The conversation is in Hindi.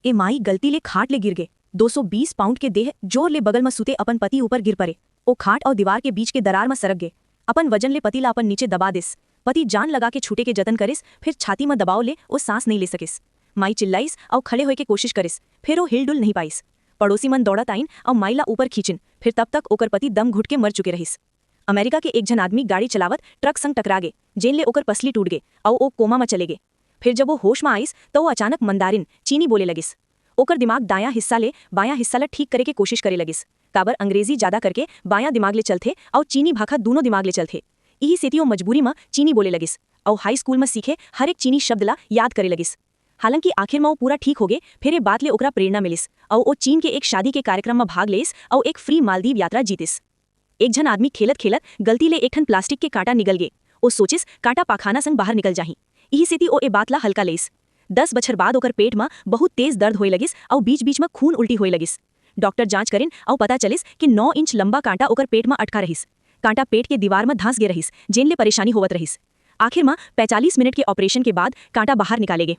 ए माई गलती ले खाट ले गिर गे। 220 पाउंड के देह जोर ले बगल में सुते अपन पति ऊपर गिर पड़े। ओ खाट और दीवार के बीच के दरार में सरक गे। अपन वजन ले पति ला अपन नीचे दबा दिस। पति जान लगा के छूटे के जतन करिस, फिर छाती में दबाव ले ओ सांस नहीं ले सकिस। माई चिल्लाइस और खड़े होए के कोशिश करिस, फिर ओ हिलडुल नहीं पाइस। पड़ोसी मन दौड़त आइन और माइला ऊपर खींचिन, फिर तब तक ओकर पति दम घुट के मर चुके रहिस। अमेरिका के एक जन आदमी गाड़ी चलावत ट्रक संग टकरा गे, जेन ले ओकर पसली टूट गे और ओ कोमा में चले गे। फिर जब वो होश में आइस तो वो अचानक मंदारिन चीनी बोले लगिस। ओकर दिमाग दायां हिस्सा ले बायां हिस्सा ला ठीक करे के कोशिश करे लगिस। काबर अंग्रेजी ज्यादा करके बायां दिमाग ले चलथे और चीनी भाखा दोनों दिमाग ले चलथे। यही सेती ओ मजबूरी में चीनी बोले लगिस और हाई स्कूल में सीखे हर एक चीनी शब्द ला याद करे लगिस। हालांकि आखिर में वो पूरा ठीक हो गए, फिर ये बात ले ओकरा प्रेरणा मिलिस और वो चीन के एक शादी के कार्यक्रम में भाग लेस और एक फ्री मालदीव यात्रा जीतिस। एक जन आदमी खेलत खेलत गलती ले एक ठन प्लास्टिक के कांटा निकल गे। ओ सोचिस कांटा पाखाना संग बाहर निकल जाही। यही सेती ओ ए बात ला हल्का लेस। 10 बछर बाद ओकर पेट में बहुत तेज दर्द होए लगिस और बीच बीच में खून उल्टी होए लगिस। डॉक्टर जांच करिन और पता चलिस कि 9 इंच लंबा कांटा ओकर पेट में अटका रहिस। कांटा पेट के दीवार में धंस गे रहिस, जेन ले परेशानी होवत रहिस। आखिर में 45 मिनट के ऑपरेशन के बाद कांटा बाहर निकाले गे।